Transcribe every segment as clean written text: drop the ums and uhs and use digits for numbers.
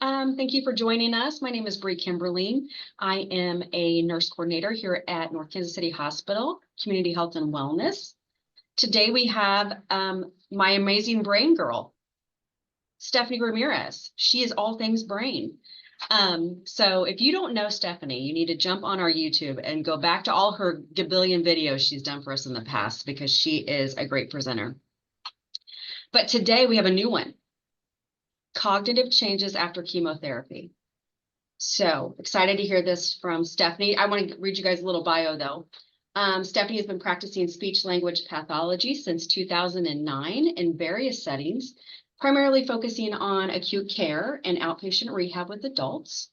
Thank you for joining us. My name is Bree Kimberly. I am a nurse coordinator here at North Kansas City Hospital, Community Health and Wellness. Today we have my amazing brain girl, Stephanie Ramirez. She is all things brain. So if you don't know Stephanie, you need to jump on our YouTube and go back to all her gabillion videos she's done for us in the past because she is a great presenter. But today we have a new one. Cognitive changes after chemotherapy. So excited to hear this from Stephanie. I want to read you guys a little bio though. Stephanie has been practicing speech language pathology since 2009 in various settings, primarily focusing on acute care and outpatient rehab with adults.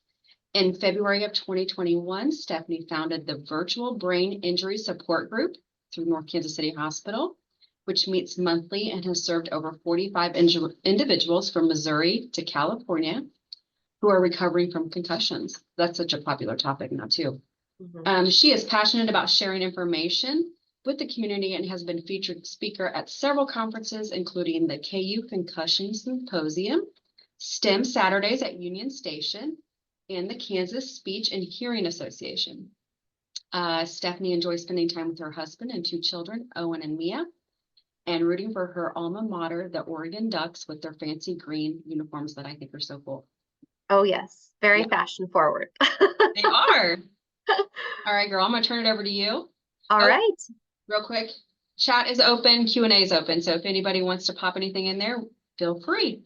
In February of 2021, Stephanie founded the Virtual Brain Injury Support Group through North Kansas City Hospital, which meets monthly and has served over 45 individuals from Missouri to California who are recovering from concussions. That's such a popular topic now too. She is passionate about sharing information with the community and has been featured speaker at several conferences, including the KU Concussion Symposium, STEM Saturdays at Union Station, and the Kansas Speech and Hearing Association. Stephanie enjoys spending time with her husband and two children, Owen and Mia, and rooting for her alma mater, the Oregon Ducks, with their fancy green uniforms that I think are so cool. Oh, yes. Very fashion forward. They are. All right, girl, I'm going to turn it over to you. All right. Real quick, chat is open, Q&A is open. So if anybody wants to pop anything in there, feel free.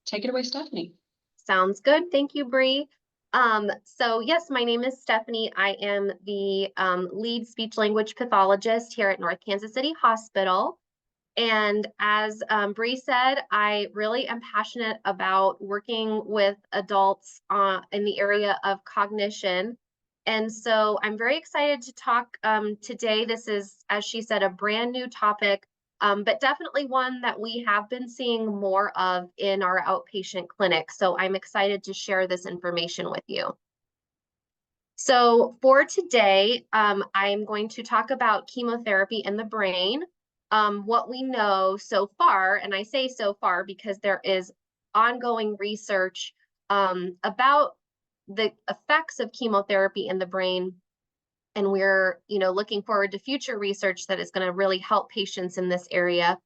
Take it away, Stephanie. Sounds good. Thank you, Bree. So yes, my name is Stephanie. I am the lead speech language pathologist here at North Kansas City Hospital. And as Bree said, I really am passionate about working with adults in the area of cognition. And so I'm very excited to talk today. This is, as she said, a brand new topic, but definitely one that we have been seeing more of in our outpatient clinic. So I'm excited to share this information with you. So for today, I'm going to talk about chemotherapy in the brain. What we know so far, and I say so far because there is ongoing research about the effects of chemotherapy in the brain, and we're looking forward to future research that is going to really help patients in this area.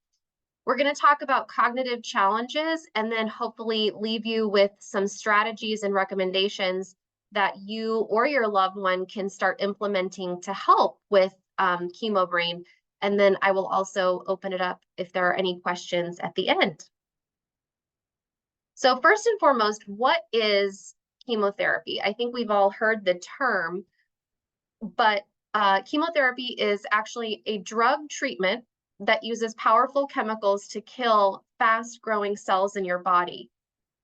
We're going to talk about cognitive challenges and then hopefully leave you with some strategies and recommendations that you or your loved one can start implementing to help with chemo brain. And then I will also open it up if there are any questions at the end. So first and foremost, what is chemotherapy? I think we've all heard the term, but chemotherapy is actually a drug treatment that uses powerful chemicals to kill fast-growing cells in your body.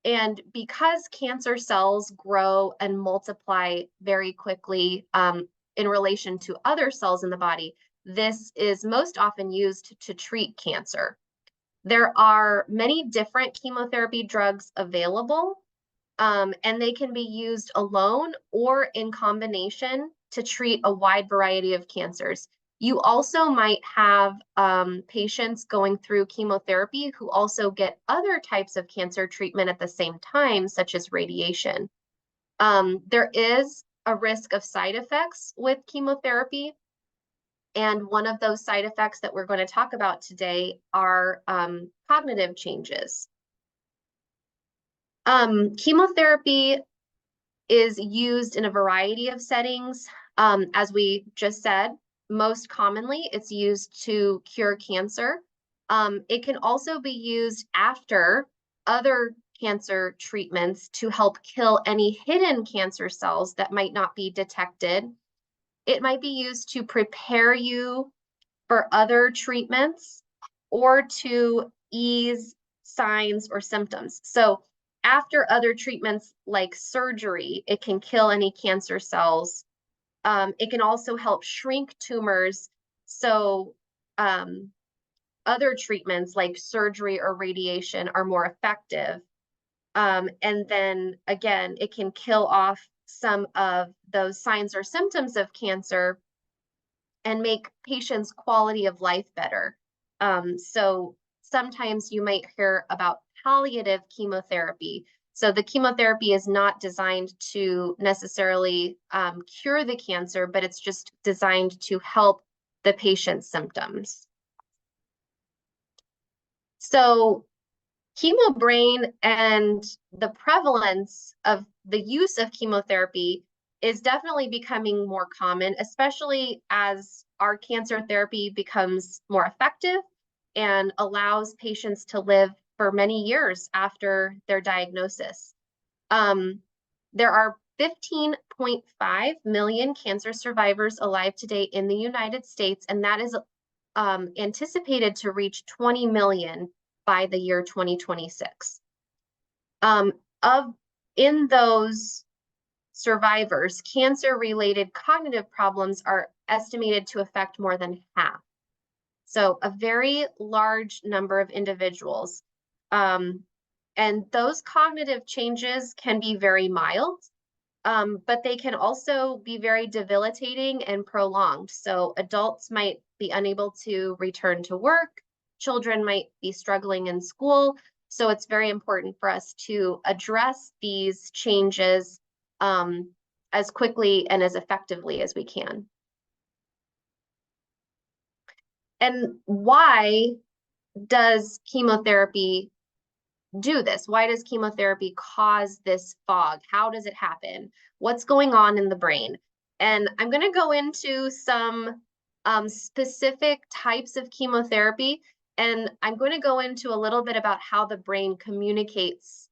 And because cancer cells grow and multiply very quickly in relation to other cells in the body, this is most often used to treat cancer. There are many different chemotherapy drugs available, and they can be used alone or in combination to treat a wide variety of cancers. You also might have patients going through chemotherapy who also get other types of cancer treatment at the same time, such as radiation. There is a risk of side effects with chemotherapy. And one of those side effects that we're going to talk about today are cognitive changes. Chemotherapy is used in a variety of settings. As we just said, most commonly it's used to cure cancer. It can also be used after other cancer treatments to help kill any hidden cancer cells that might not be detected. It might be used to prepare you for other treatments or to ease signs or symptoms. So after other treatments like surgery, it can kill any cancer cells. It can also help shrink tumors. So other treatments like surgery or radiation are more effective. And then again, it can kill off some of those signs or symptoms of cancer and make patients' quality of life better. So sometimes you might hear about palliative chemotherapy. So the chemotherapy is not designed to necessarily cure the cancer, but it's just designed to help the patient's symptoms. So chemobrain and the prevalence of the use of chemotherapy is definitely becoming more common, especially as our cancer therapy becomes more effective and allows patients to live for many years after their diagnosis. There are 15.5 million cancer survivors alive today in the United States, and that is anticipated to reach 20 million by the year 2026. In those survivors, cancer-related cognitive problems are estimated to affect more than half. So a very large number of individuals. And those cognitive changes can be very mild, but they can also be very debilitating and prolonged. So adults might be unable to return to work, children might be struggling in school. So it's very important for us to address these changes as quickly and as effectively as we can. And why does chemotherapy do this? Why does chemotherapy cause this fog? How does it happen? What's going on in the brain? And I'm going to go into some specific types of chemotherapy, and I'm going to go into a little bit about how the brain communicates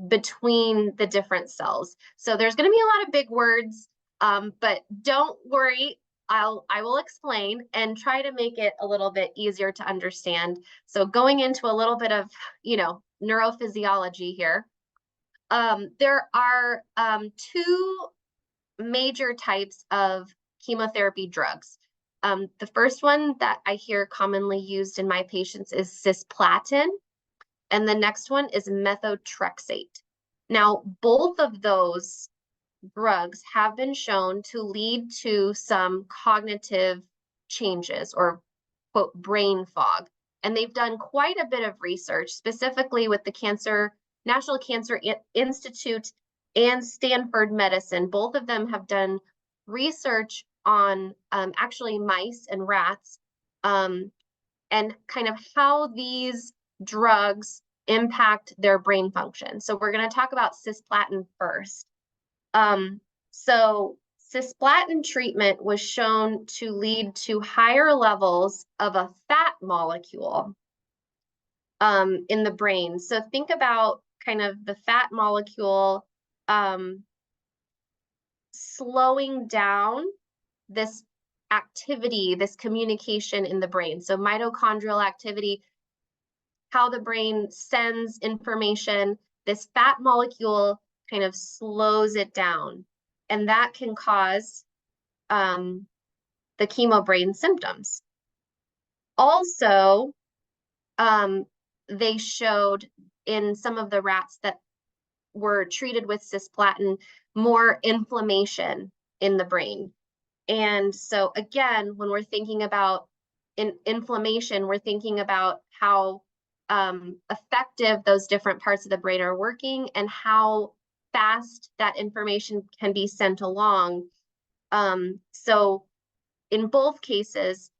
between the different cells. So there's going to be a lot of big words, but don't worry. I will explain and try to make it a little bit easier to understand. So going into a little bit of, neurophysiology here. There are two major types of chemotherapy drugs. The first one that I hear commonly used in my patients is cisplatin, and the next one is methotrexate. Now, both of those drugs have been shown to lead to some cognitive changes, or quote brain fog. And they've done quite a bit of research, specifically with the National Cancer Institute and Stanford Medicine. Both of them have done research on actually mice and rats, and kind of how these drugs impact their brain function. So we're going to talk about cisplatin first. So cisplatin treatment was shown to lead to higher levels of a fat molecule in the brain. So think about kind of the fat molecule slowing down this activity, this communication in the brain. So mitochondrial activity, how the brain sends information, this fat molecule kind of slows it down, and that can cause the chemobrain symptoms. Also, they showed in some of the rats that were treated with cisplatin more inflammation in the brain. And so again, when we're thinking about inflammation, we're thinking about how effective those different parts of the brain are working and how fast that information can be sent along. So in both cases,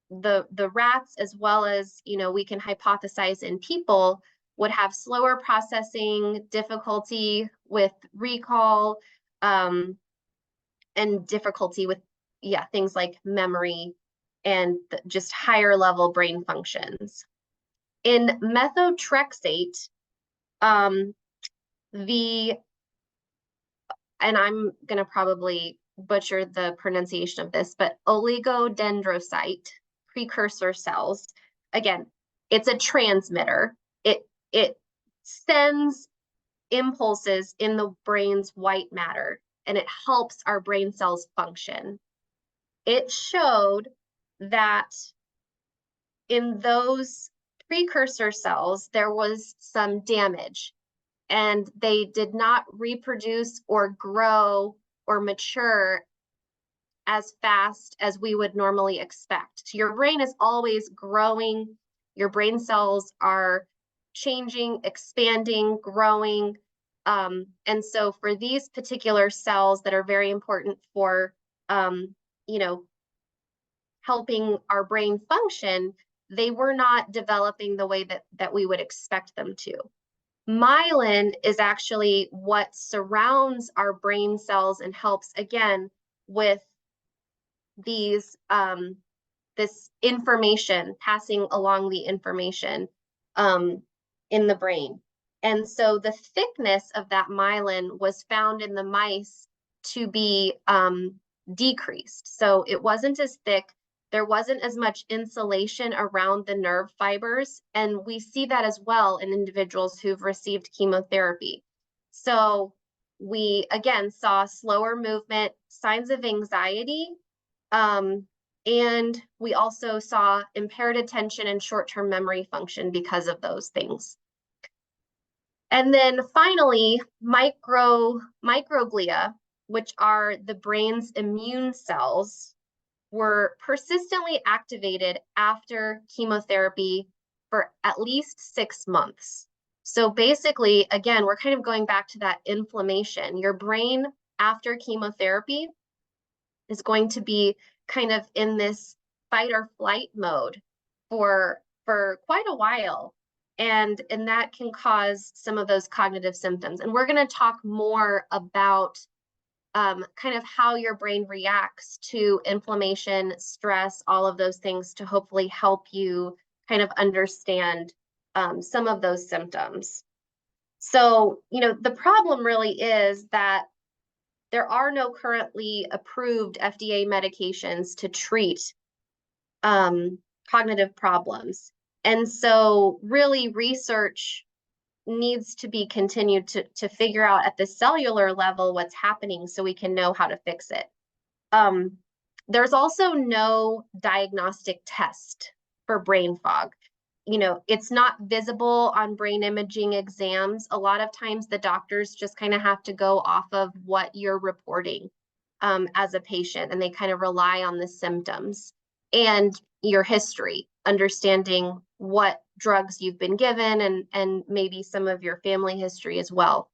the rats, as well as, we can hypothesize in people, would have slower processing, difficulty with recall, and difficulty with, things like memory and just higher level brain functions. In methotrexate, and I'm going to probably butcher the pronunciation of this, but oligodendrocyte precursor cells, again, it's a transmitter. It sends impulses in the brain's white matter, and it helps our brain cells function. It showed that in those precursor cells, there was some damage, and they did not reproduce or grow or mature as fast as we would normally expect. So your brain is always growing. Your brain cells are changing, expanding, growing. And so for these particular cells that are very important for, you know, helping our brain function, they were not developing the way that we would expect them to. Myelin is actually what surrounds our brain cells and helps, again, with these this information, passing along the information in the brain. And so the thickness of that myelin was found in the mice to be decreased. So it wasn't as thick, there wasn't as much insulation around the nerve fibers, and we see that as well in individuals who've received chemotherapy. So we, again, saw slower movement, signs of anxiety, and we also saw impaired attention and short-term memory function because of those things. And then finally, microglia, which are the brain's immune cells, were persistently activated after chemotherapy for at least 6 months. So basically, again, we're kind of going back to that inflammation. Your brain after chemotherapy is going to be kind of in this fight or flight mode for quite a while. And that can cause some of those cognitive symptoms. And we're going to talk more about kind of how your brain reacts to inflammation, stress, all of those things to hopefully help you kind of understand some of those symptoms. So, you know, the problem really is that there are no currently approved FDA medications to treat cognitive problems. And so really research needs to be continued to figure out at the cellular level what's happening so we can know how to fix it. There's also no diagnostic test for brain fog. You know, it's not visible on brain imaging exams. A lot of times the doctors just kind of have to go off of what you're reporting as a patient, and they kind of rely on the symptoms and your history, understanding what drugs you've been given and maybe some of your family history as well.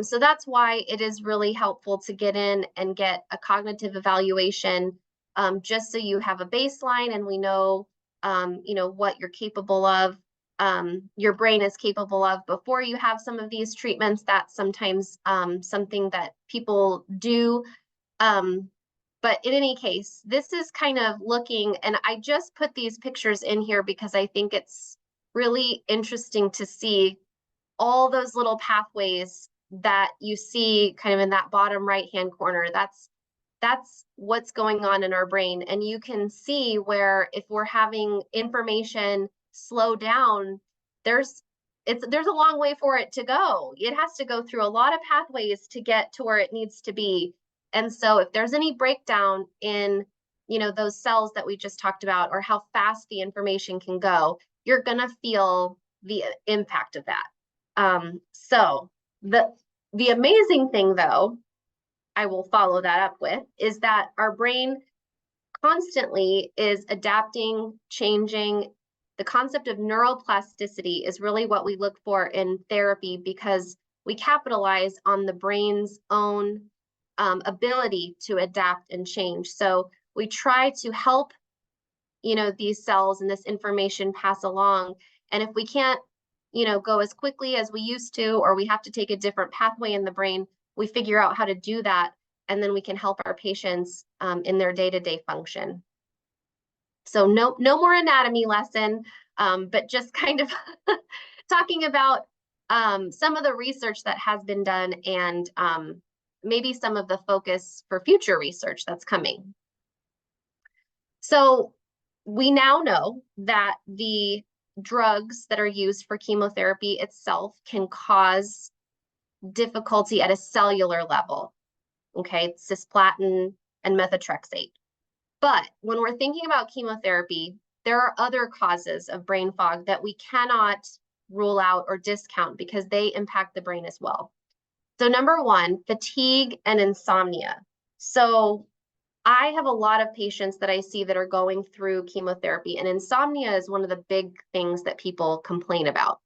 So that's why it is really helpful to get in and get a cognitive evaluation, just so you have a baseline and we know, you know, what you're capable of, your brain is capable of before you have some of these treatments. That's sometimes something that people do. But in any case, this is kind of looking, and I just put these pictures in here because I think it's really interesting to see all those little pathways that you see kind of in that bottom right-hand corner. That's what's going on in our brain. And you can see where if we're having information slow down, there's a long way for it to go. It has to go through a lot of pathways to get to where it needs to be. And so if there's any breakdown in, you know, those cells that we just talked about, or how fast the information can go, you're gonna feel the impact of that. So the amazing thing, though, I will follow that up with, is that our brain constantly is adapting, changing. The concept of neuroplasticity is really what we look for in therapy, because we capitalize on the brain's own ability to adapt and change. So we try to help, you know, these cells and this information pass along. And if we can't, you know, go as quickly as we used to, or we have to take a different pathway in the brain, we figure out how to do that, and then we can help our patients in their day-to-day function. So no more anatomy lesson, but just kind of talking about some of the research that has been done, and maybe some of the focus for future research that's coming. So we now know that the drugs that are used for chemotherapy itself can cause difficulty at a cellular level, okay, cisplatin and methotrexate. But when we're thinking about chemotherapy, there are other causes of brain fog that we cannot rule out or discount because they impact the brain as well. So number one, fatigue and insomnia. So I have a lot of patients that I see that are going through chemotherapy, and insomnia is one of the big things that people complain about.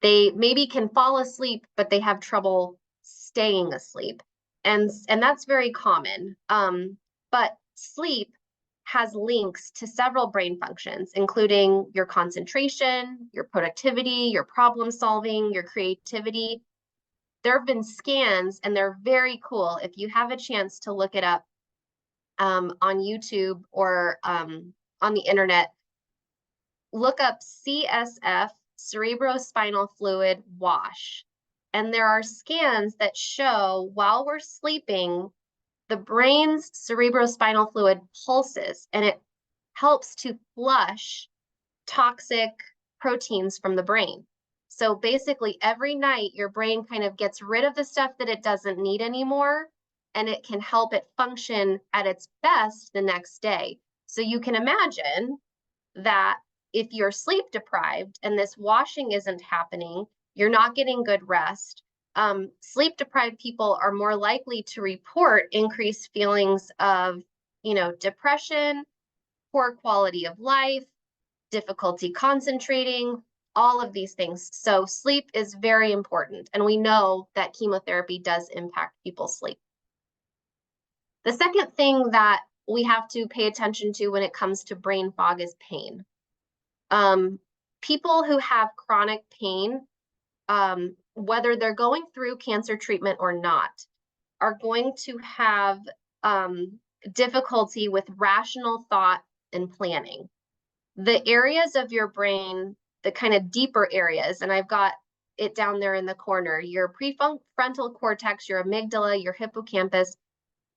They maybe can fall asleep, but they have trouble staying asleep. And that's very common. But sleep has links to several brain functions, including your concentration, your productivity, your problem solving, your creativity. There have been scans, and they're very cool. If you have a chance to look it up on YouTube or on the internet, look up CSF, cerebrospinal fluid wash. And there are scans that show while we're sleeping, the brain's cerebrospinal fluid pulses, and it helps to flush toxic proteins from the brain. So basically, every night, your brain kind of gets rid of the stuff that it doesn't need anymore, and it can help it function at its best the next day. So you can imagine that if you're sleep deprived and this washing isn't happening, you're not getting good rest. Sleep deprived people are more likely to report increased feelings of, depression, poor quality of life, difficulty concentrating, all of these things. So sleep is very important, and we know that chemotherapy does impact people's sleep. The second thing that we have to pay attention to when it comes to brain fog is pain. People who have chronic pain, whether they're going through cancer treatment or not, are going to have difficulty with rational thought and planning. The areas of your brain, the kind of deeper areas, and I've got it down there in the corner, your prefrontal cortex, your amygdala, your hippocampus,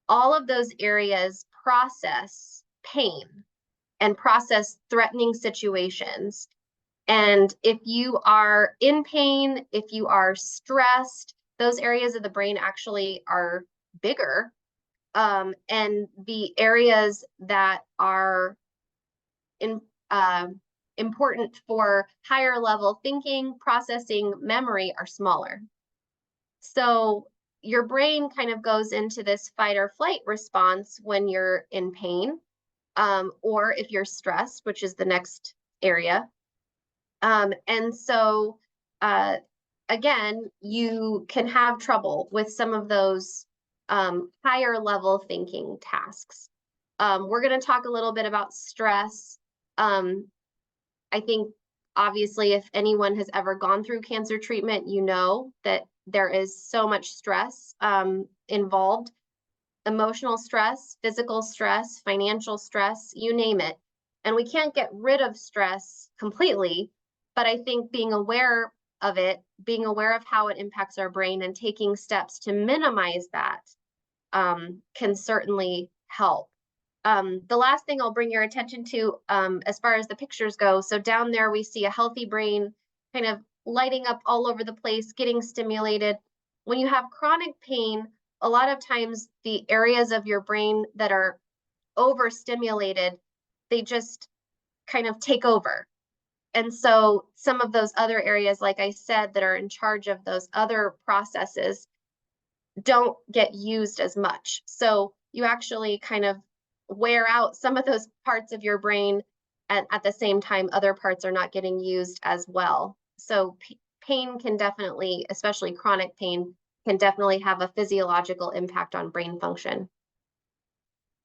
all of those areas process pain and process threatening situations. And if you are in pain, if you are stressed, those areas of the brain actually are bigger. And the areas that are important for higher level thinking, processing, memory are smaller. So your brain kind of goes into this fight or flight response when you're in pain, or if you're stressed, which is the next area. And so, again, you can have trouble with some of those higher level thinking tasks. We're going to talk a little bit about stress. I think, obviously, if anyone has ever gone through cancer treatment, you know that there is so much stress involved. Emotional stress, physical stress, financial stress, you name it. And we can't get rid of stress completely, but I think being aware of it, being aware of how it impacts our brain, and taking steps to minimize that can certainly help. The last thing I'll bring your attention to, as far as the pictures go, so down there we see a healthy brain kind of lighting up all over the place, getting stimulated. When you have chronic pain, a lot of times the areas of your brain that are overstimulated, they just kind of take over. And so some of those other areas, like I said, that are in charge of those other processes don't get used as much. So you actually kind of wear out some of those parts of your brain, and at the same time, other parts are not getting used as well. So pain can definitely, especially chronic pain, can definitely have a physiological impact on brain function.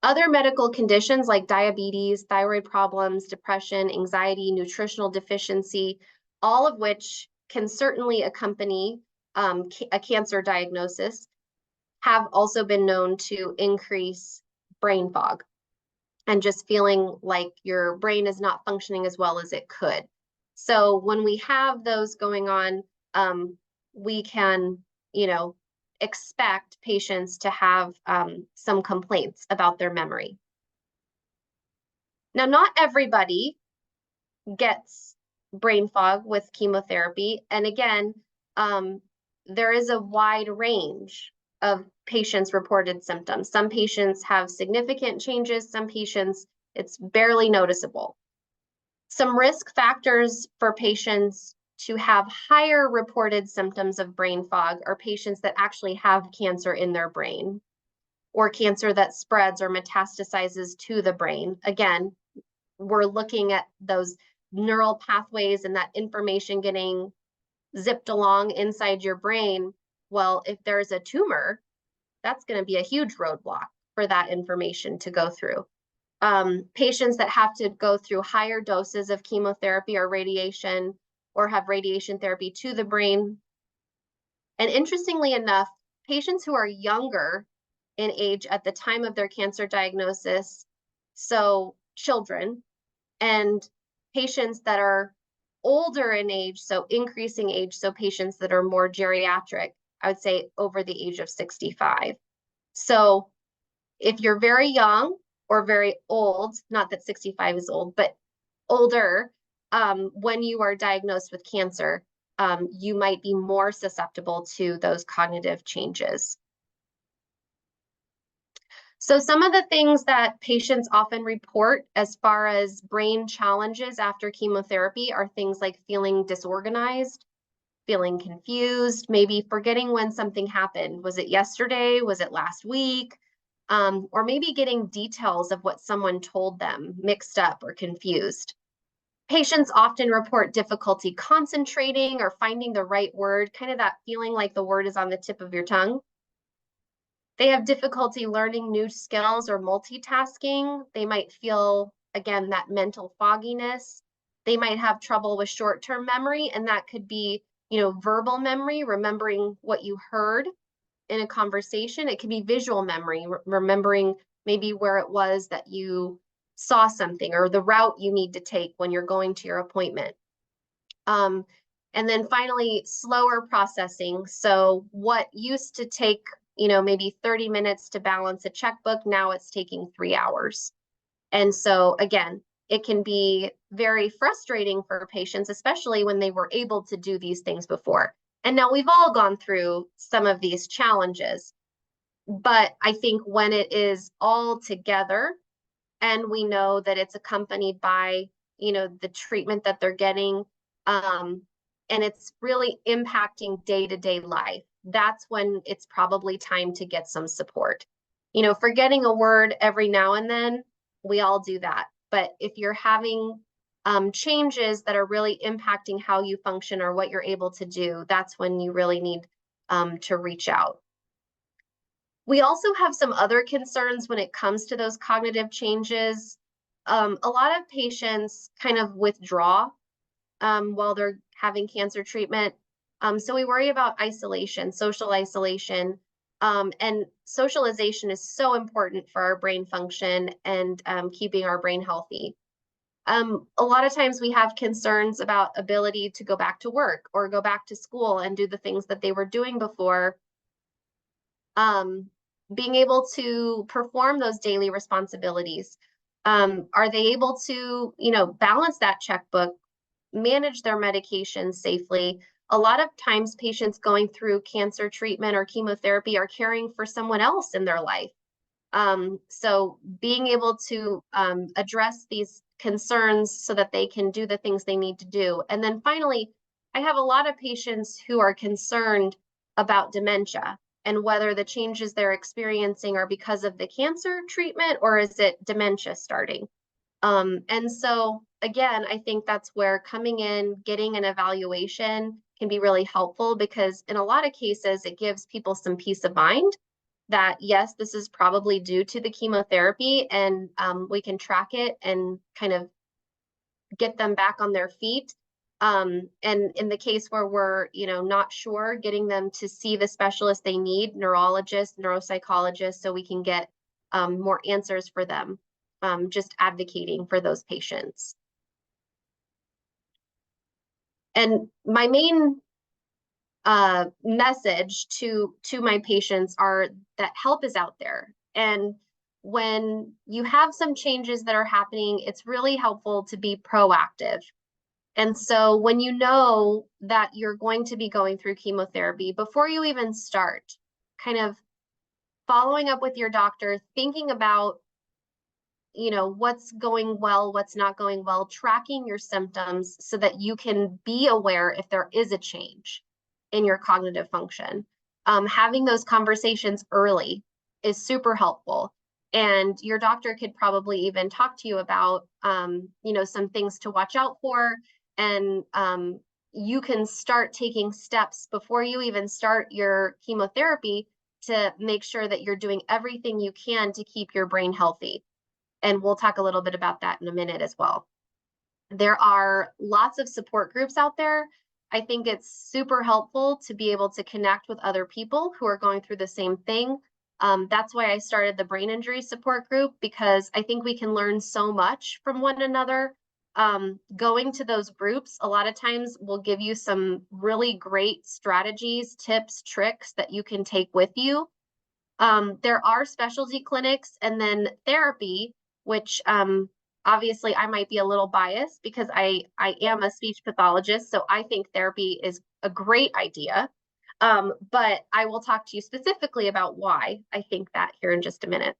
Other medical conditions like diabetes, thyroid problems, depression, anxiety, nutritional deficiency, all of which can certainly accompany a cancer diagnosis, have also been known to increase brain fog and just feeling like your brain is not functioning as well as it could. So when we have those going on, we can, expect patients to have some complaints about their memory. Now, not everybody gets brain fog with chemotherapy. And again, there is a wide range of patients' reported symptoms. Some patients have significant changes, some patients, it's barely noticeable. Some risk factors for patients to have higher reported symptoms of brain fog are patients that actually have cancer in their brain. or cancer that spreads or metastasizes to the brain. Again, we're looking at those neural pathways and that information getting zipped along inside your brain. Well, if there's a tumor, that's going to be a huge roadblock for that information to go through. Patients that have to go through higher doses of chemotherapy or radiation, or have radiation therapy to the brain. And interestingly enough, patients who are younger in age at the time of their cancer diagnosis, so children, and patients that are older in age, so increasing age, so patients that are more geriatric, I would say over the age of 65. So if you're very young or very old, not that 65 is old, but older, when you are diagnosed with cancer, you might be more susceptible to those cognitive changes. So some of the things that patients often report as far as brain challenges after chemotherapy are things like feeling disorganized, feeling confused, maybe forgetting when something happened. Was it yesterday? Was it last week? Or maybe getting details of what someone told them mixed up or confused. Patients often report difficulty concentrating or finding the right word, kind of that feeling like the word is on the tip of your tongue. They have difficulty learning new skills or multitasking. They might feel, again, that mental fogginess. They might have trouble with short-term memory, and that could be, verbal memory, remembering what you heard in a conversation. It could be visual memory, remembering maybe where it was that you saw something or the route you need to take when you're going to your appointment. And then finally, slower processing. So what used to take, maybe 30 minutes to balance a checkbook, now it's taking 3 hours. And so again, it can be very frustrating for patients, especially when they were able to do these things before. And now we've all gone through some of these challenges, but I think when it is all together and we know that it's accompanied by, the treatment that they're getting, and it's really impacting day-to-day life, that's when it's probably time to get some support. Forgetting a word every now and then, we all do that. But if you're having changes that are really impacting how you function or what you're able to do, that's when you really need to reach out. We also have some other concerns when it comes to those cognitive changes. A lot of patients kind of withdraw while they're having cancer treatment. So we worry about isolation, social isolation, and socialization is so important for our brain function and keeping our brain healthy. A lot of times we have concerns about ability to go back to work or go back to school and do the things that they were doing before. Being able to perform those daily responsibilities. Are they able to, balance that checkbook, manage their medications safely? A lot of times patients going through cancer treatment or chemotherapy are caring for someone else in their life. So being able to address these concerns so that they can do the things they need to do. And then finally, I have a lot of patients who are concerned about dementia and whether the changes they're experiencing are because of the cancer treatment or is it dementia starting. And so again, I think that's where coming in, getting an evaluation can be really helpful, because in a lot of cases, it gives people some peace of mind that, yes, this is probably due to the chemotherapy, and we can track it and kind of get them back on their feet. And in the case where we're, not sure, getting them to see the specialist they need, neurologists, neuropsychologists, so we can get more answers for them. Just advocating for those patients. And my main message to my patients are that help is out there. And when you have some changes that are happening, it's really helpful to be proactive. And so when you know that you're going to be going through chemotherapy, before you even start, kind of following up with your doctor, thinking about, what's going well, what's not going well, tracking your symptoms so that you can be aware if there is a change in your cognitive function. Having those conversations early is super helpful. And your doctor could probably even talk to you about, you know, some things to watch out for. And you can start taking steps before you even start your chemotherapy to make sure that you're doing everything you can to keep your brain healthy. And we'll talk a little bit about that in a minute as well. There are lots of support groups out there. I think it's super helpful to be able to connect with other people who are going through the same thing. That's why I started the brain injury support group, because I think we can learn so much from one another. Going to those groups a lot of times will give you some really great strategies, tips, tricks that you can take with you. There are specialty clinics and then therapy, which obviously I might be a little biased because I am a speech pathologist, so I think therapy is a great idea. But I will talk to you specifically about why I think that here in just a minute.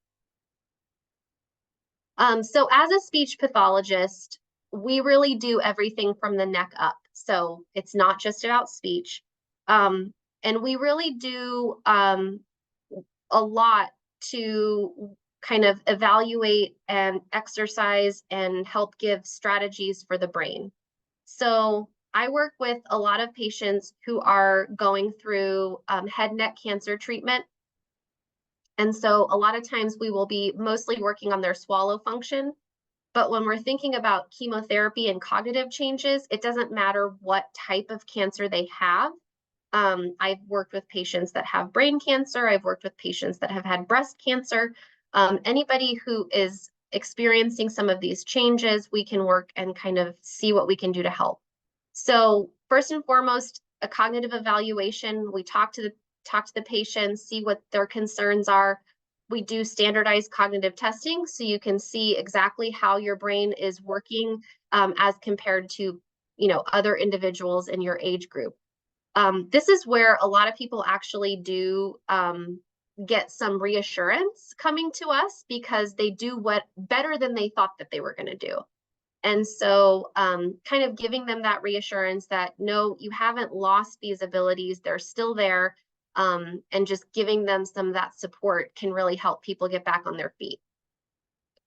So as a speech pathologist, we really do everything from the neck up. So it's not just about speech. And we really do a lot to kind of evaluate and exercise and help give strategies for the brain. So I work with a lot of patients who are going through head and neck cancer treatment. And so a lot of times we will be mostly working on their swallow function. But when we're thinking about chemotherapy and cognitive changes, it doesn't matter what type of cancer they have. I've worked with patients that have brain cancer. I've worked with patients that have had breast cancer. Anybody who is experiencing some of these changes, we can work and kind of see what we can do to help. So first and foremost, a cognitive evaluation. We talk to the patients, see what their concerns are. We do standardized cognitive testing, so you can see exactly how your brain is working as compared to, you know, other individuals in your age group. This is where a lot of people actually do get some reassurance coming to us, because they do what better than they thought that they were going to do. And so kind of giving them that reassurance that, no, you haven't lost these abilities, they're still there, and just giving them some of that support can really help people get back on their feet.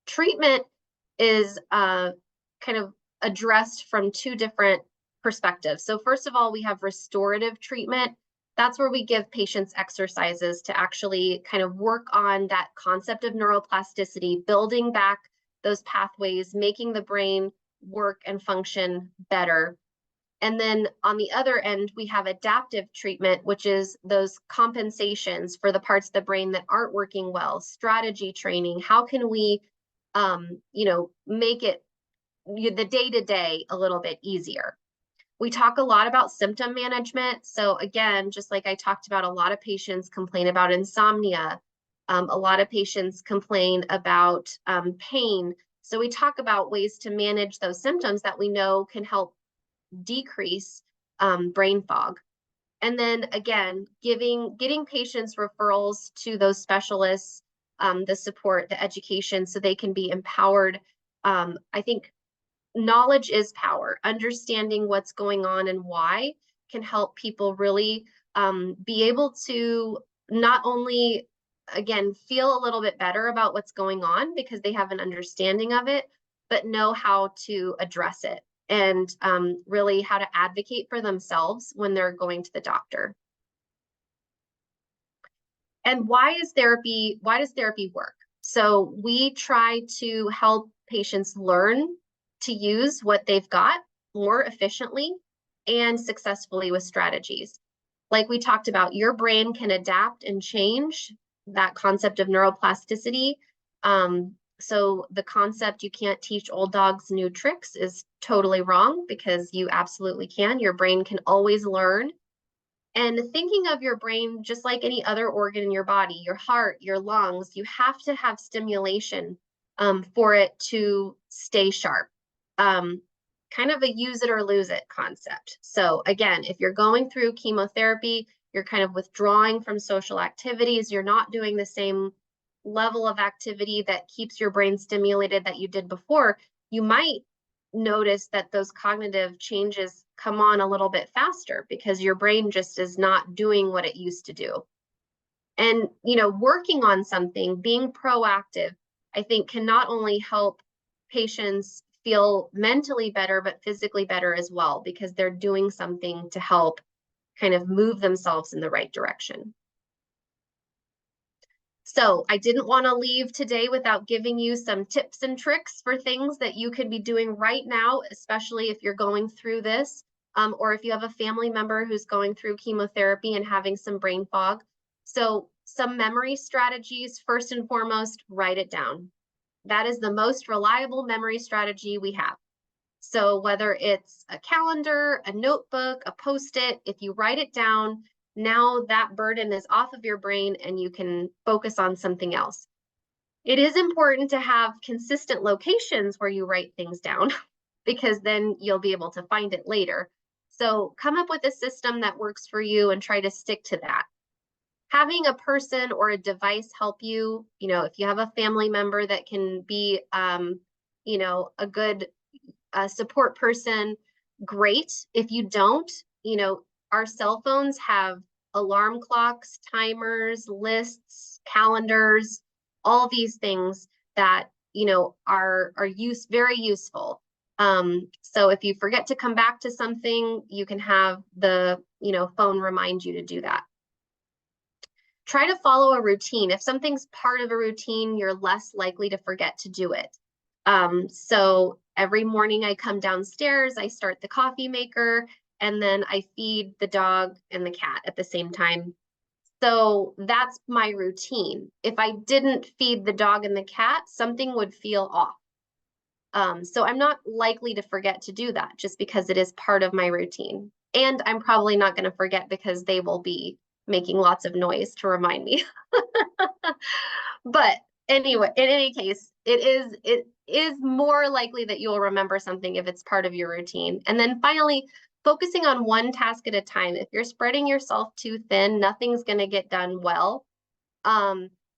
Treatment is kind of addressed from two different perspectives. So first of all, we have restorative treatment. That's where we give patients exercises to actually kind of work on that concept of neuroplasticity, building back those pathways, making the brain work and function better. And then on the other end, we have adaptive treatment, which is those compensations for the parts of the brain that aren't working well, strategy training. How can we, you know, make it the day-to-day a little bit easier? We talk a lot about symptom management. So again, just like I talked about, a lot of patients complain about insomnia. A lot of patients complain about pain. So we talk about ways to manage those symptoms that we know can help decrease brain fog. And then again, getting patients referrals to those specialists, the support, the education, so they can be empowered. I think knowledge is power. Understanding what's going on and why can help people really be able to not only, again, feel a little bit better about what's going on because they have an understanding of it, but know how to address it, and really how to advocate for themselves when they're going to the doctor. And why does therapy work? So we try to help patients learn to use what they've got more efficiently and successfully with strategies. Like we talked about, your brain can adapt and change, that concept of neuroplasticity. So the concept you can't teach old dogs new tricks is totally wrong, because you absolutely can. Your brain can always learn. And thinking of your brain just like any other organ in your body, your heart, your lungs, you have to have stimulation for it to stay sharp. Kind of a use it or lose it concept. So again, if you're going through chemotherapy, you're kind of withdrawing from social activities, you're not doing the same level of activity that keeps your brain stimulated that you did before, you might notice that those cognitive changes come on a little bit faster because your brain just is not doing what it used to do. And, working on something, being proactive, I think can not only help patients feel mentally better, but physically better as well, because they're doing something to help kind of move themselves in the right direction. So I didn't want to leave today without giving you some tips and tricks for things that you could be doing right now, especially if you're going through this, or if you have a family member who's going through chemotherapy and having some brain fog. So some memory strategies, first and foremost, write it down. That is the most reliable memory strategy we have. So whether it's a calendar, a notebook, a Post-it, if you write it down, now that burden is off of your brain and you can focus on something else. It is important to have consistent locations where you write things down because then you'll be able to find it later. So come up with a system that works for you and try to stick to that. Having a person or a device help you, if you have a family member that can be, a good support person, great. If you don't, our cell phones have alarm clocks, timers, lists, calendars, all these things that, are very useful. So if you forget to come back to something, you can have the, phone remind you to do that. Try to follow a routine. If something's part of a routine, you're less likely to forget to do it. So every morning I come downstairs, I start the coffee maker, and then I feed the dog and the cat at the same time. So that's my routine. If I didn't feed the dog and the cat, something would feel off. So I'm not likely to forget to do that just because it is part of my routine. And I'm probably not going to forget because they will be making lots of noise to remind me. But anyway, in any case, it is more likely that you'll remember something if it's part of your routine. And then finally, focusing on one task at a time. If you're spreading yourself too thin, nothing's going to get done well.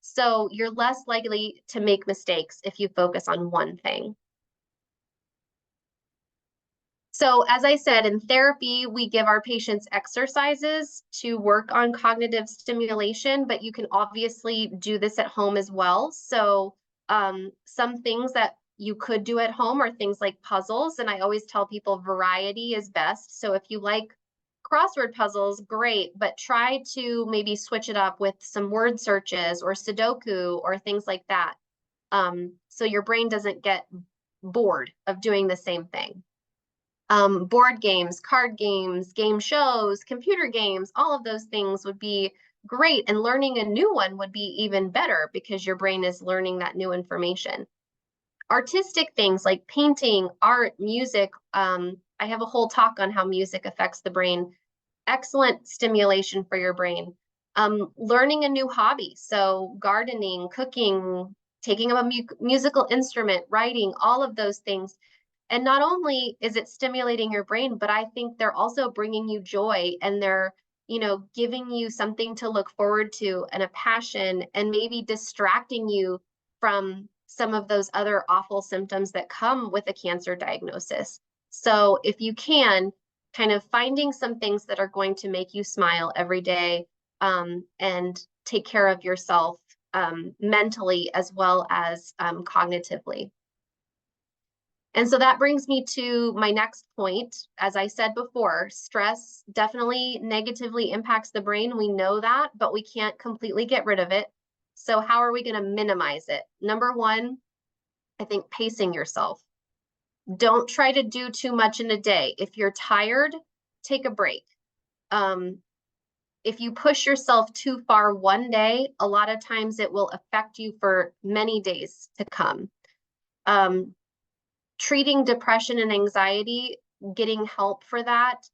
So you're less likely to make mistakes if you focus on one thing. So as I said, in therapy, we give our patients exercises to work on cognitive stimulation, but you can obviously do this at home as well. So some things that you could do at home are things like puzzles. And I always tell people variety is best. So if you like crossword puzzles, great, but try to maybe switch it up with some word searches or Sudoku or things like that. So your brain doesn't get bored of doing the same thing. Board games, card games, game shows, computer games, all of those things would be great. And learning a new one would be even better because your brain is learning that new information. Artistic things like painting, art, music. I have a whole talk on how music affects the brain. Excellent stimulation for your brain. Learning a new hobby. So gardening, cooking, taking up a musical instrument, writing, all of those things. And not only is it stimulating your brain, but I think they're also bringing you joy and they're, giving you something to look forward to and a passion and maybe distracting you from some of those other awful symptoms that come with a cancer diagnosis. So if you can, kind of finding some things that are going to make you smile every day and take care of yourself mentally as well as cognitively. And so that brings me to my next point. As I said before, stress definitely negatively impacts the brain. We know that, but we can't completely get rid of it. So how are we going to minimize it? Number one, I think pacing yourself. Don't try to do too much in a day. If you're tired, take a break. If you push yourself too far one day, a lot of times it will affect you for many days to come. Treating depression and anxiety, getting help for that,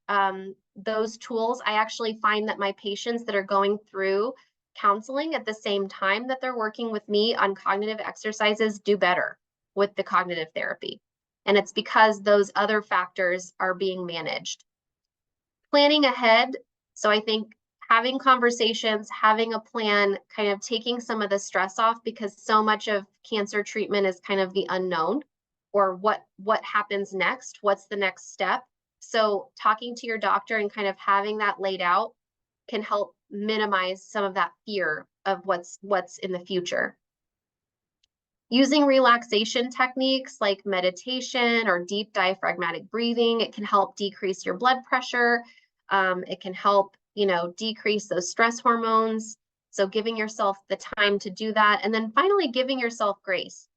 those tools, I actually find that my patients that are going through counseling at the same time that they're working with me on cognitive exercises do better with the cognitive therapy. And it's because those other factors are being managed. Planning ahead. So I think having conversations, having a plan, kind of taking some of the stress off because so much of cancer treatment is kind of the unknown. Or what happens next? What's the next step? So talking to your doctor and kind of having that laid out can help minimize some of that fear what's in the future. Using relaxation techniques like meditation or deep diaphragmatic breathing, it can help decrease your blood pressure. It can help, decrease those stress hormones. So giving yourself the time to do that. And then finally, giving yourself grace,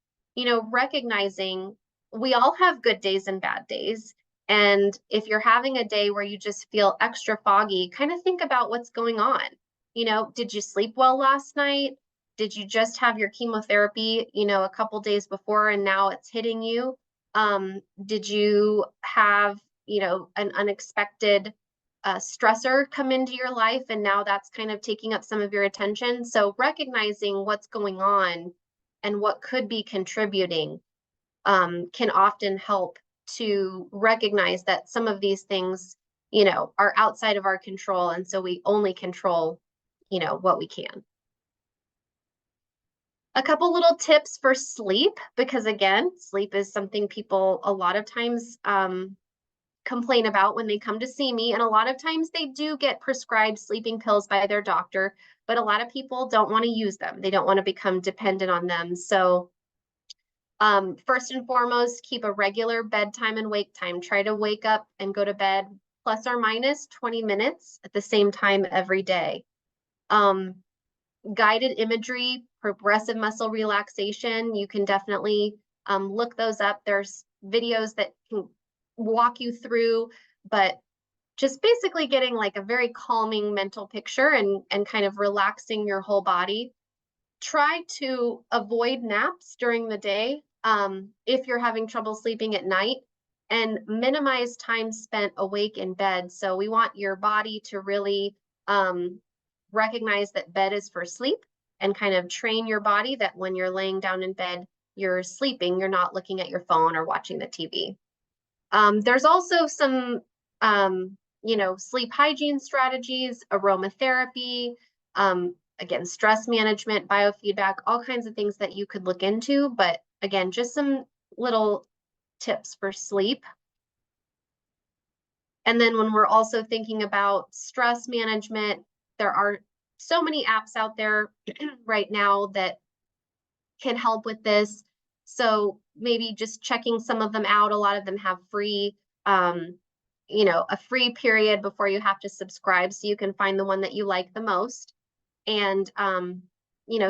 recognizing we all have good days and bad days. And if you're having a day where you just feel extra foggy, kind of think about what's going on. Did you sleep well last night? Did you just have your chemotherapy, a couple days before and now it's hitting you? Did you have, an unexpected stressor come into your life and now that's kind of taking up some of your attention? So recognizing what's going on and what could be contributing can often help to recognize that some of these things, are outside of our control. And so we only control, what we can. A couple little tips for sleep, because again, sleep is something people a lot of times complain about when they come to see me. And a lot of times they do get prescribed sleeping pills by their doctor, but a lot of people don't want to use them. They don't want to become dependent on them. So first and foremost, keep a regular bedtime and wake time. Try to wake up and go to bed plus or minus 20 minutes at the same time every day. Guided imagery, progressive muscle relaxation, you can definitely look those up. There's videos that can walk you through, but just basically getting like a very calming mental picture and kind of relaxing your whole body. Try to avoid naps during the day if you're having trouble sleeping at night, and minimize time spent awake in bed. So we want your body to really recognize that bed is for sleep and kind of train your body that when you're laying down in bed, you're sleeping, you're not looking at your phone or watching the TV. There's also some, sleep hygiene strategies, aromatherapy, again, stress management, biofeedback, all kinds of things that you could look into. But again, just some little tips for sleep. And then when we're also thinking about stress management, there are so many apps out there right now that can help with this. So maybe just checking some of them out. A lot of them have free, a free period before you have to subscribe. So you can find the one that you like the most and,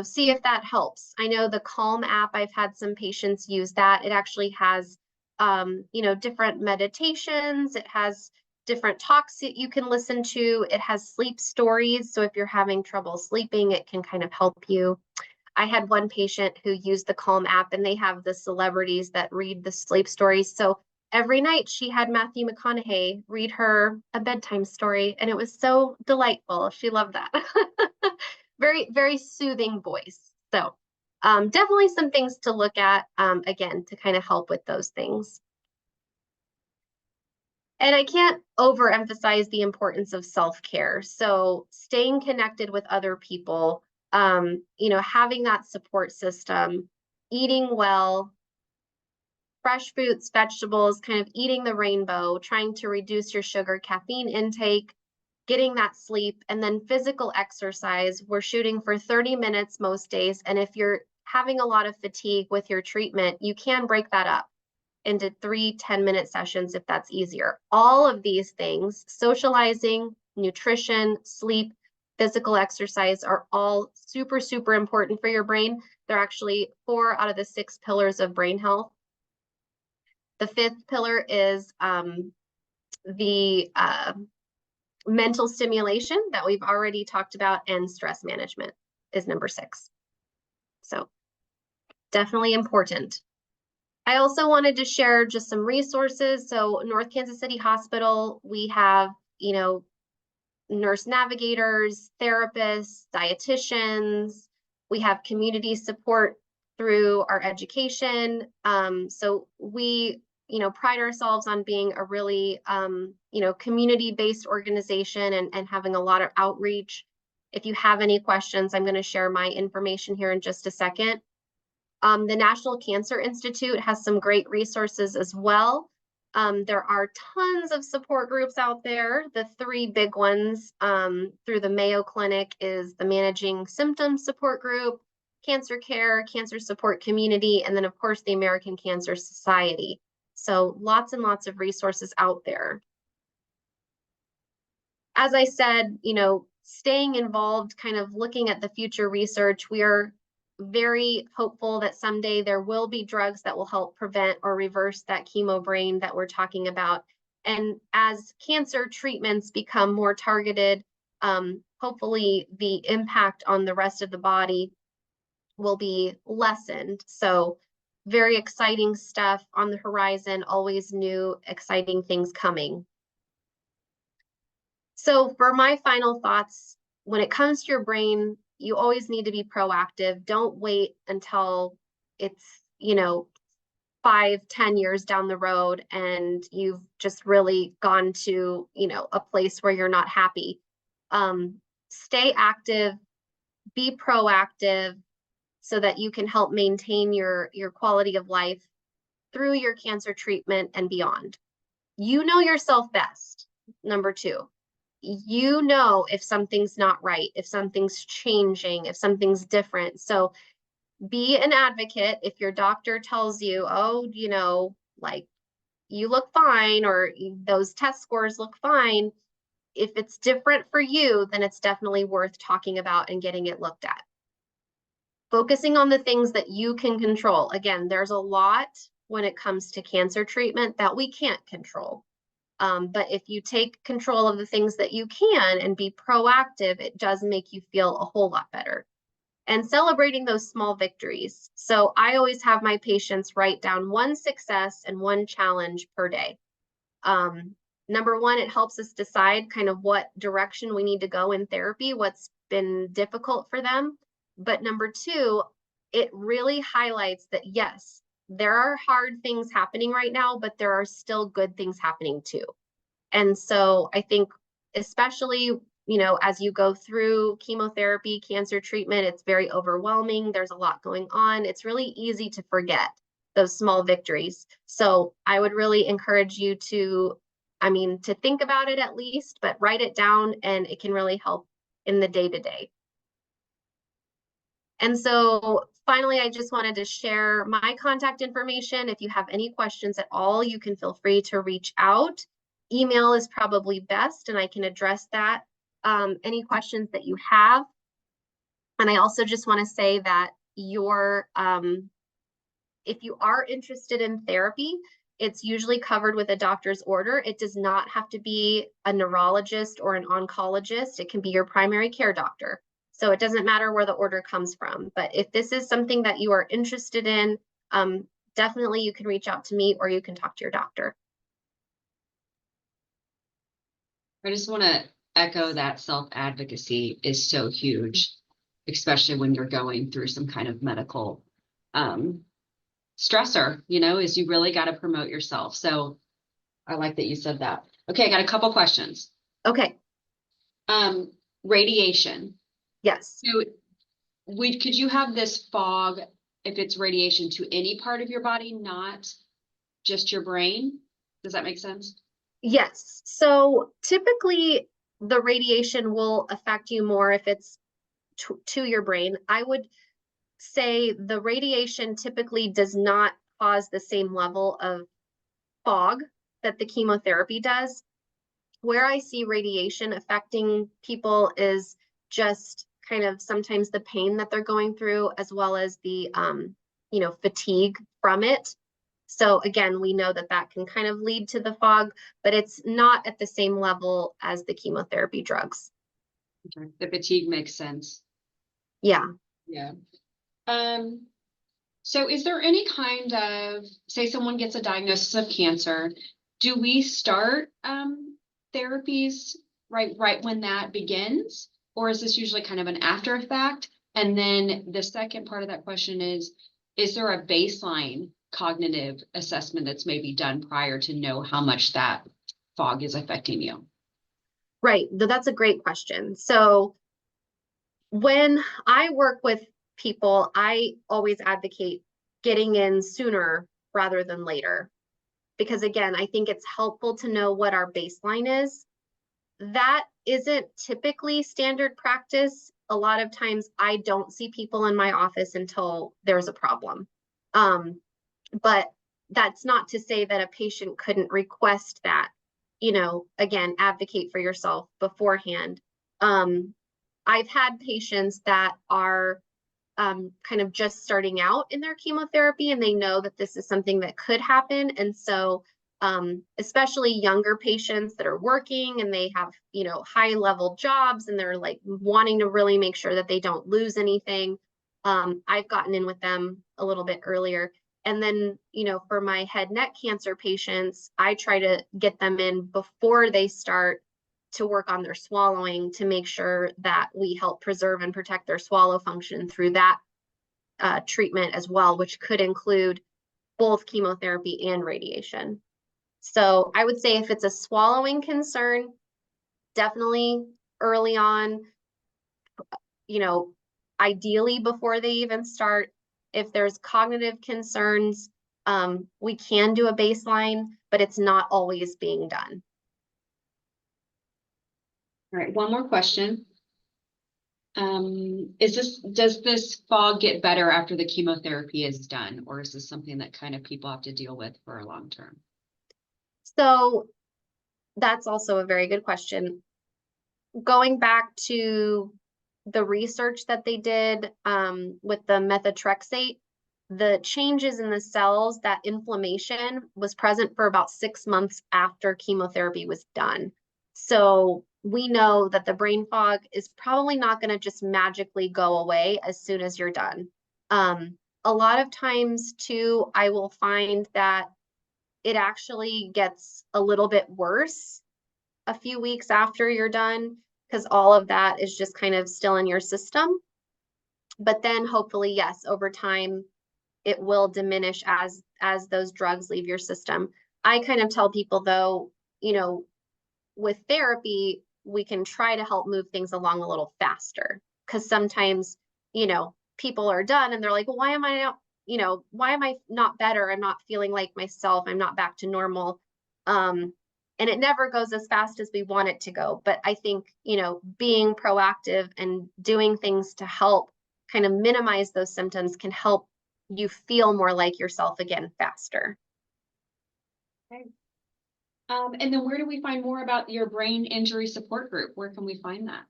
see if that helps. I know the Calm app, I've had some patients use that. It actually has, different meditations. It has different talks that you can listen to. It has sleep stories. So if you're having trouble sleeping, it can kind of help you. I had one patient who used the Calm app and they have the celebrities that read the sleep stories. So every night she had Matthew McConaughey read her a bedtime story and it was so delightful. She loved that. Very, very soothing voice. So definitely some things to look at, again, to kind of help with those things. And I can't overemphasize the importance of self-care. So staying connected with other people, having that support system, eating well, fresh fruits, vegetables, kind of eating the rainbow, trying to reduce your sugar, caffeine intake, getting that sleep, and then physical exercise. We're shooting for 30 minutes most days. And if you're having a lot of fatigue with your treatment, you can break that up into 3 10-minute sessions if that's easier. All of these things, socializing, nutrition, sleep, physical exercise, are all super, super important for your brain. They're actually 4 out of the 6 pillars of brain health. The 5th pillar is the mental stimulation that we've already talked about, and stress management is number 6. So definitely important. I also wanted to share just some resources. So North Kansas City Hospital, we have, nurse navigators, therapists, dietitians. We have community support through our education. So we, pride ourselves on being a really, community-based organization and having a lot of outreach. If you have any questions, I'm going to share my information here in just a second. The National Cancer Institute has some great resources as well. There are tons of support groups out there. The three big ones through the Mayo Clinic is the Managing Symptoms Support Group, Cancer Care, Cancer Support Community, and then of course the American Cancer Society. So lots and lots of resources out there. As I said, you know, staying involved, kind of looking at the future research, we are very hopeful that someday there will be drugs that will help prevent or reverse that chemo brain that we're talking about. And as cancer treatments become more targeted, hopefully the impact on the rest of the body will be lessened. So very exciting stuff on the horizon, always new exciting things coming. So for my final thoughts, when it comes to your brain, you always need to be proactive. Don't wait until it's, you know, 5-10 years down the road and you've just really gone to, you know, a place where you're not happy. Stay active, be proactive so that you can help maintain your quality of life through your cancer treatment and beyond. You know yourself best, number 2. You know if something's not right, if something's changing, if something's different. So be an advocate. If your doctor tells you, oh, you know, like you look fine or those test scores look fine, if it's different for you, then it's definitely worth talking about and getting it looked at. Focusing on the things that you can control. Again, there's a lot when it comes to cancer treatment that we can't control. But if you take control of the things that you can and be proactive, it does make you feel a whole lot better. And celebrating those small victories. So I always have my patients write down one success and one challenge per day. Number 1, it helps us decide kind of what direction we need to go in therapy, what's been difficult for them. But number 2, it really highlights that, yes, there are hard things happening right now, but there are still good things happening too. And so I think, especially, you know, as you go through chemotherapy, cancer treatment, it's very overwhelming. There's a lot going on. It's really easy to forget those small victories. So I would really encourage you to, to think about it at least, but write it down, and it can really help in the day-to-day. And so finally, I just wanted to share my contact information. If you have any questions at all, you can feel free to reach out. Email is probably best, and I can address that. Any questions that you have. And I also just want to say that if you are interested in therapy, it's usually covered with a doctor's order. It does not have to be a neurologist or an oncologist. It can be your primary care doctor. So it doesn't matter where the order comes from. But if this is something that you are interested in, definitely you can reach out to me or you can talk to your doctor. I just want to echo that self-advocacy is so huge, especially when you're going through some kind of medical stressor, is you really got to promote yourself. So I like that you said that. Okay, I got a couple questions. Okay. Radiation. Yes. So could you have this fog if it's radiation to any part of your body, not just your brain? Does that make sense? Yes. So typically the radiation will affect you more if it's to your brain. I would say the radiation typically does not cause the same level of fog that the chemotherapy does. Where I see radiation affecting people is just kind of sometimes the pain that they're going through, as well as the, fatigue from it. So again, we know that that can kind of lead to the fog, but it's not at the same level as the chemotherapy drugs. Okay. The fatigue makes sense. Yeah. Yeah. So is there any kind of, say someone gets a diagnosis of cancer, do we start therapies right when that begins? Or is this usually kind of an after effect? And then the second part of that question is there a baseline cognitive assessment that's maybe done prior to know how much that fog is affecting you? Right. That's a great question. So when I work with people, I always advocate getting in sooner rather than later. because again, I think it's helpful to know what our baseline is. That isn't typically standard practice. A lot of times I don't see people in my office until there's a problem. But that's not to say that a patient couldn't request that, again, advocate for yourself beforehand. I've had patients that are kind of just starting out in their chemotherapy, and they know that this is something that could happen. And so especially younger patients that are working and they have, high level jobs and they're like wanting to really make sure that they don't lose anything. I've gotten in with them a little bit earlier. And then, for my head neck cancer patients, I try to get them in before they start to work on their swallowing to make sure that we help preserve and protect their swallow function through that treatment as well, which could include both chemotherapy and radiation. So I would say if it's a swallowing concern, definitely early on, ideally before they even start. If there's cognitive concerns, we can do a baseline, but it's not always being done. All right, one more question. Does this fog get better after the chemotherapy is done, or is this something that kind of people have to deal with for a long term? So that's also a very good question. Going back to the research that they did with the methotrexate, the changes in the cells, that inflammation was present for about 6 months after chemotherapy was done. So we know that the brain fog is probably not going to just magically go away as soon as you're done. A lot of times too, I will find that it actually gets a little bit worse a few weeks after you're done, because all of that is just kind of still in your system. But then hopefully, yes, over time, it will diminish as those drugs leave your system. I kind of tell people though, with therapy, we can try to help move things along a little faster, because sometimes, people are done and they're like, well, why am I not, why am I not better? I'm not feeling like myself. I'm not back to normal. And it never goes as fast as we want it to go. But I think, being proactive and doing things to help kind of minimize those symptoms can help you feel more like yourself again faster. Okay. And then where do we find more about your brain injury support group? Where can we find that?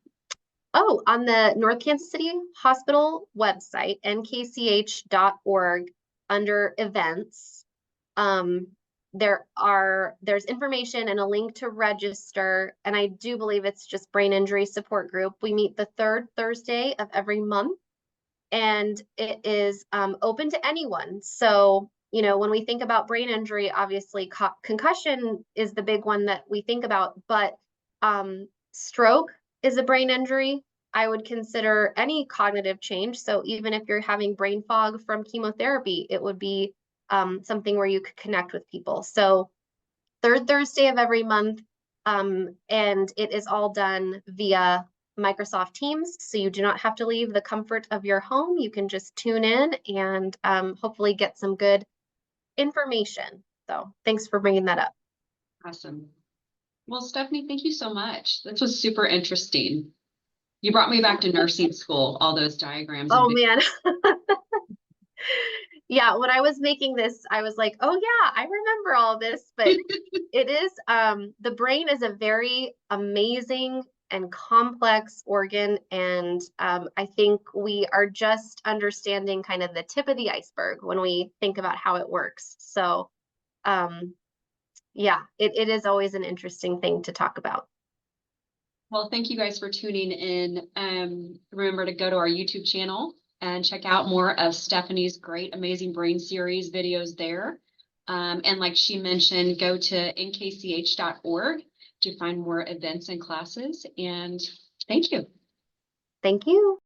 Oh, on the North Kansas City Hospital website, nkch.org, under events. There's information and a link to register, and I do believe it's just brain injury support group. We meet the third Thursday of every month, and it is open to anyone. So, when we think about brain injury, obviously concussion is the big one that we think about, but stroke is a brain injury. I would consider any cognitive change. So even if you're having brain fog from chemotherapy, it would be something where you could connect with people. So third Thursday of every month, and it is all done via Microsoft Teams. So you do not have to leave the comfort of your home. You can just tune in and hopefully get some good information. So thanks for bringing that up. Awesome. Well, Stephanie, thank you so much. This was super interesting. You brought me back to nursing school, all those diagrams. Oh man. Yeah, when I was making this, I was like, oh yeah, I remember all this, but it is, the brain is a very amazing and complex organ. And I think we are just understanding kind of the tip of the iceberg when we think about how it works. So yeah, it is always an interesting thing to talk about. Well, thank you guys for tuning in. Remember to go to our YouTube channel and check out more of Stephanie's great, amazing brain series videos there. And like she mentioned, go to nkch.org to find more events and classes. And thank you. Thank you.